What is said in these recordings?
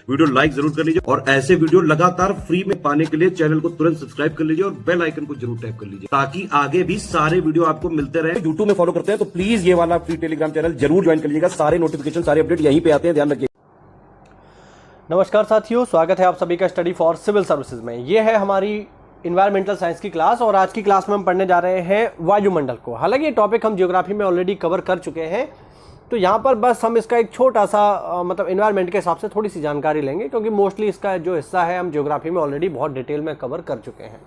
Video like जरूर कर लीजिए और ऐसे वीडियो लगातार फ्री में पाने के लिए चैनल को तुरंत सब्सक्राइब कर लीजिए और बेल आइकन को जरूर टैप कर लीजिए ताकि आगे भी सारे वीडियो आपको मिलते रहे। यूट्यूब में फॉलो करते हैं तो प्लीज ये वाला फ्री टेलीग्राम चैनल जरूर ज्वाइन कर लीजिएगा। सारे नोटिफिकेशन सारे अपडेट यहीं पे आते हैं, ध्यान रखिए। नमस्कार साथियों, स्वागत है आप सभी का स्टडी फॉर सिविल सर्विसेज में। ये है हमारी इन्वायरमेंटल साइंस की क्लास और आज की क्लास में हम पढ़ने जा रहे हैं वायुमंडल को। हालांकि ये टॉपिक हम ज्योग्राफी में ऑलरेडी कवर कर चुके हैं, तो यहाँ पर बस हम इसका एक छोटा सा मतलब इन्वायरमेंट के हिसाब से थोड़ी सी जानकारी लेंगे, क्योंकि मोस्टली इसका जो हिस्सा है हम ज्योग्राफी में ऑलरेडी बहुत डिटेल में कवर कर चुके हैं।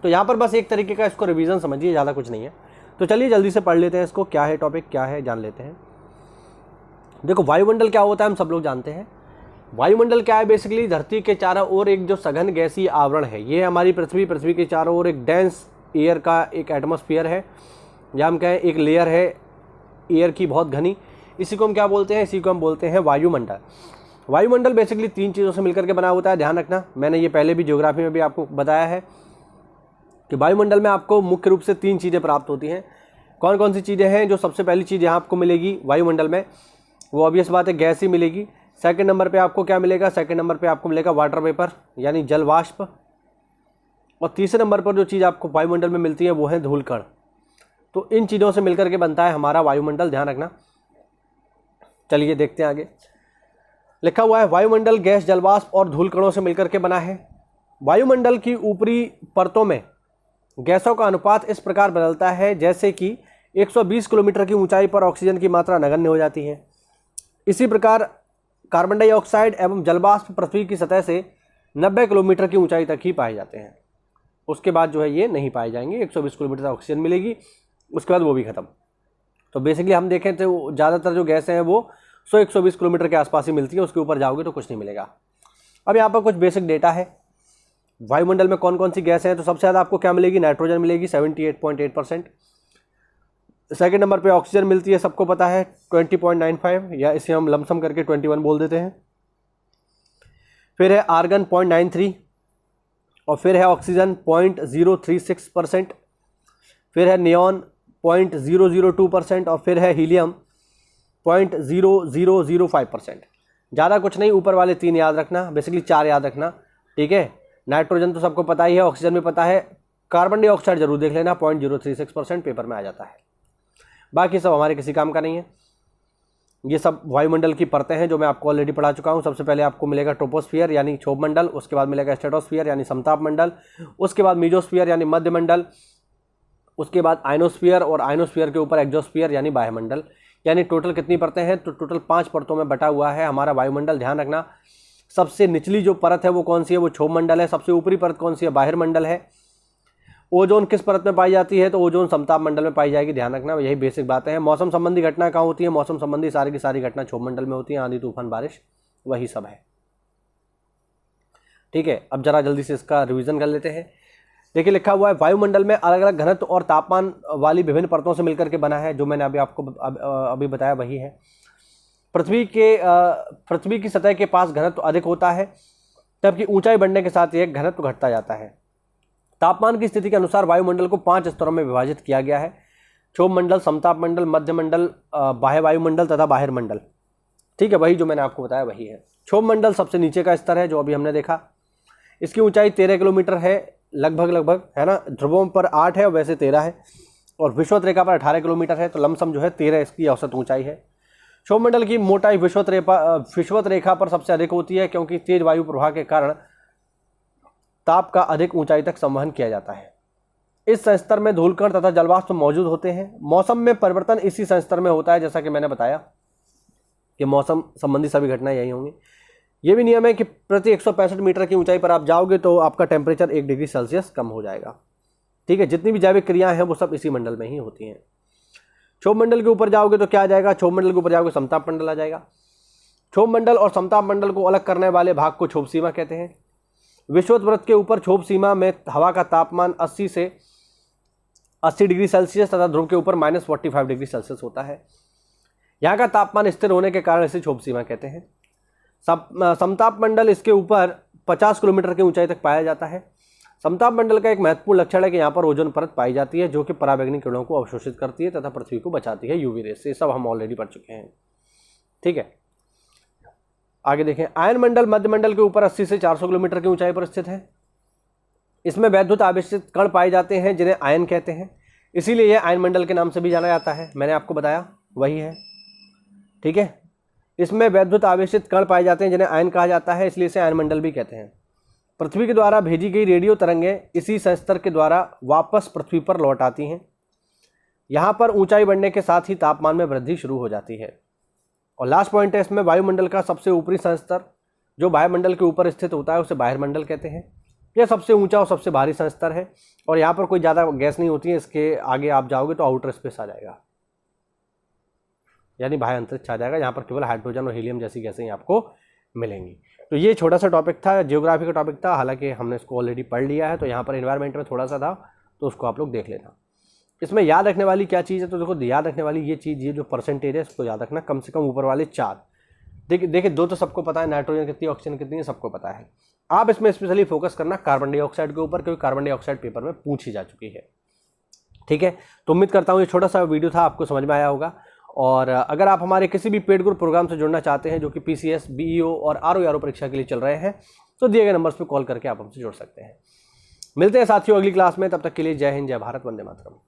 तो यहाँ पर बस एक तरीके का इसको रिवीजन समझिए, ज़्यादा कुछ नहीं है। तो चलिए जल्दी से पढ़ लेते हैं इसको, क्या है टॉपिक, क्या है जान लेते हैं। देखो, वायुमंडल क्या होता है हम सब लोग जानते हैं। वायुमंडल क्या है? बेसिकली धरती के चारों ओर एक जो सघन गैसीय आवरण है, ये हमारी पृथ्वी के चारों ओर एक डेंस एयर का एक एटमॉस्फेयर है, या हम कहें एक लेयर है एयर की बहुत घनी। इसी को हम क्या बोलते हैं? इसी को हम बोलते हैं वायुमंडल। वायुमंडल बेसिकली तीन चीज़ों से मिलकर के बना होता है, ध्यान रखना। मैंने ये पहले भी ज्योग्राफी में भी आपको बताया है कि वायुमंडल में आपको मुख्य रूप से तीन चीज़ें प्राप्त होती हैं। कौन कौन सी चीज़ें हैं? जो सबसे पहली चीज़ यहाँ आपको मिलेगी वायुमंडल में, वो ऑब्वियस बात है गैस ही मिलेगी। सेकंड नंबर पे आपको क्या मिलेगा? सेकंड नंबर पे आपको मिलेगा वाटर वेपर यानी जल वाष्प। और तीसरे नंबर पर जो चीज़ आपको वायुमंडल में मिलती है वो है धूलकण। तो इन चीज़ों से मिलकर के बनता है हमारा वायुमंडल, ध्यान रखना। चलिए देखते हैं आगे। लिखा हुआ है वायुमंडल गैस, जलवाष्प और धूलकणों से मिलकर के बना है। वायुमंडल की ऊपरी परतों में गैसों का अनुपात इस प्रकार बदलता है जैसे कि 120 किलोमीटर की ऊंचाई पर ऑक्सीजन की मात्रा नगण्य हो जाती है। इसी प्रकार कार्बन डाइऑक्साइड एवं जलवाष्प पृथ्वी की सतह से 90 किलोमीटर की ऊंचाई तक ही पाए जाते हैं। उसके बाद जो है ये नहीं पाए जाएंगे। 120 किलोमीटर तक ऑक्सीजन मिलेगी, उसके बाद वो भी खत्म। तो बेसिकली हम देखें तो ज़्यादातर जो गैसें हैं वो 100-120 किलोमीटर के आसपास ही मिलती है, उसके ऊपर जाओगे तो कुछ नहीं मिलेगा। अब यहाँ पर कुछ बेसिक डेटा है वायुमंडल में कौन कौन सी गैसें हैं। तो सबसे ज़्यादा आपको क्या मिलेगी? नाइट्रोजन मिलेगी 78.8%। सेकेंड नंबर पे ऑक्सीजन मिलती है, सबको पता है 20.95, या इसे हम लमसम करके 21 बोल देते हैं। फिर है आर्गन 0.93, और फिर है ऑक्सीजन 0.036%, फिर है नियॉन 0.002%, और फिर है हीलियम 0.0005%। ज़्यादा कुछ नहीं, ऊपर वाले तीन याद रखना, बेसिकली चार याद रखना, ठीक है। नाइट्रोजन तो सबको पता ही है, ऑक्सीजन भी पता है, कार्बन डाइऑक्साइड जरूर देख लेना, 0.036% पेपर में आ जाता है। बाकी सब हमारे किसी काम का नहीं है। ये सब वायुमंडल की परतें हैं जो मैं आपको ऑलरेडी पढ़ा चुका हूँ। सबसे पहले आपको मिलेगा ट्रोपोस्फियर यानी क्षोभ मंडल, उसके बाद मिलेगा स्ट्रेटोस्फियर यानी समताप मंडल, उसके बाद मीजोस्फियर यानी मध्य मंडल, उसके बाद आयनोस्फियर, और आयनोस्फियर के ऊपर एक्सोस्फियर यानी बाह्यमंडल। यानी टोटल कितनी परतें हैं? तो टोटल 5 परतों में बटा हुआ है हमारा वायुमंडल, ध्यान रखना। सबसे निचली जो परत है वो कौन सी है? वो क्षोभ मंडल है। सबसे ऊपरी परत कौन सी है? बाह्यमंडल है। ओजोन किस परत में पाई जाती है? तो ओजोन समताप मंडल में पाई जाएगी, ध्यान रखना। यही बेसिक बातें हैं। मौसम संबंधी घटना कहाँ होती है? मौसम संबंधी सारी की सारी घटना क्षोभ मंडल में होती है, आंधी तूफान बारिश वही सब है, ठीक है। अब जरा जल्दी से इसका रिवीजन कर लेते हैं। देखिए, लिखा हुआ है वायुमंडल में अलग अलग घनत्व और तापमान वाली विभिन्न परतों से मिलकर के बना है। जो मैंने अभी आपको अभी बताया वही है। पृथ्वी की सतह के पास घनत्व अधिक होता है, जबकि ऊंचाई बढ़ने के साथ यह घनत्व घटता जाता है। तापमान की स्थिति के अनुसार वायुमंडल को 5 स्तरों में विभाजित किया गया है: क्षोभ मंडल, समताप मंडल, मध्य मंडल, बाह्य वायुमंडल तथा बाह्यमंडल, ठीक है। वही जो मैंने आपको बताया वही है। क्षोभ मंडल सबसे नीचे का स्तर है, जो अभी हमने देखा। इसकी ऊंचाई 13 किलोमीटर है लगभग, है ना। ध्रुवों पर 8 है और वैसे 13 है, और विषुवत रेखा पर 18 किलोमीटर है, तो लमसम जो है 13 इसकी औसत ऊंचाई है। क्षोभ मंडल की मोटाई विषुवत रेखा पर सबसे अधिक होती है, क्योंकि तेज वायु प्रवाह के कारण ताप का अधिक ऊंचाई तक संवहन किया जाता है। इस संस्तर में धूलकण तथा जलवाष्प मौजूद होते हैं। मौसम में परिवर्तन इसी संस्तर में होता है, जैसा कि मैंने बताया कि मौसम संबंधी सभी घटनाएं यही होंगी। ये भी नियम है कि प्रति 165 मीटर की ऊंचाई पर आप जाओगे तो आपका टेम्परेचर 1 डिग्री सेल्सियस कम हो जाएगा, ठीक है। जितनी भी जैविक क्रियाएं हैं वो सब इसी मंडल में ही होती हैं। क्षोभ मंडल के ऊपर जाओगे तो क्या आ जाएगा? क्षोभ मंडल के ऊपर जाओगे समताप मंडल आ जाएगा। क्षोभ मंडल और समताप मंडल को अलग करने वाले भाग को क्षोभ सीमा कहते हैं। विषुवत वृत्त के ऊपर क्षोभ सीमा में हवा का तापमान 80 से 80 डिग्री सेल्सियस तथा ध्रुव के ऊपर -45 डिग्री सेल्सियस होता है। यहाँ का तापमान स्थिर होने के कारण इसे क्षोभ सीमा कहते हैं। समताप मंडल इसके ऊपर 50 किलोमीटर की ऊंचाई तक पाया जाता है। समताप मंडल का एक महत्वपूर्ण लक्षण है कि यहाँ पर ओजोन परत पाई जाती है, जो कि पराबैंगनी किरणों को अवशोषित करती है तथा पृथ्वी को बचाती है यूवी रेस से। सब हम ऑलरेडी पढ़ चुके हैं, ठीक है। आगे देखें, आयन मंडल मध्य मंडल के ऊपर 80 से 400 किलोमीटर की ऊंचाई पर स्थित है। इसमें वैद्युत आवेशित कण पाए जाते हैं जिन्हें आयन कहते हैं, इसीलिए यह आयन मंडल के नाम से भी जाना जाता है। मैंने आपको बताया वही है, ठीक है। इसमें वैद्युत आवेशित कण पाए जाते हैं जिन्हें आयन कहा जाता है, इसलिए इसे आयन मंडल भी कहते हैं। पृथ्वी के द्वारा भेजी गई रेडियो तरंगें इसी संस्तर के द्वारा वापस पृथ्वी पर लौट आती हैं। यहाँ पर ऊंचाई बढ़ने के साथ ही तापमान में वृद्धि शुरू हो जाती है। और लास्ट पॉइंट है इसमें, वायुमंडल का सबसे ऊपरी संस्तर जो वायुमंडल के ऊपर स्थित होता है उसे बाह्यमंडल कहते हैं। यह सबसे ऊंचा और सबसे भारी संस्तर है और यहाँ पर कोई ज़्यादा गैस नहीं होती है। इसके आगे आप जाओगे तो आउटर स्पेस आ जाएगा, यानी बाह्य अंतरिक्ष आ जाएगा, यहाँ पर केवल हाइड्रोजन और हीलियम जैसी गैसें ही आपको मिलेंगी। तो ये छोटा सा टॉपिक था, जियोग्राफी का टॉपिक था, हालांकि हमने इसको ऑलरेडी पढ़ लिया है। तो यहाँ पर एनवायरनमेंट में थोड़ा सा था, तो उसको आप लोग देख लेना। इसमें याद रखने वाली क्या चीज़ है, तो देखो याद रखने वाली ये चीज़, ये जो परसेंटेज है इसको याद रखना, कम से कम ऊपर वाले 4। देखिए 2 तो सबको पता है, नाइट्रोजन कितनी, ऑक्सीजन कितनी है सबको पता है। आप इसमें स्पेशली फोकस करना कार्बन डाइऑक्साइड के ऊपर, क्योंकि कार्बन डाइऑक्साइड पेपर में पूछी जा चुकी है, ठीक है। तो उम्मीद करता हूँ ये छोटा सा वीडियो था, आपको समझ में आया होगा। और अगर आप हमारे किसी भी पेड ग्रुप प्रोग्राम से जुड़ना चाहते हैं जो कि PCS, BEO और RO परीक्षा के लिए चल रहे हैं, तो दिए गए नंबर्स पर कॉल करके आप हमसे जुड़ सकते हैं। मिलते हैं साथियों अगली क्लास में, तब तक के लिए जय हिंद, जय भारत, वंदे मातरम।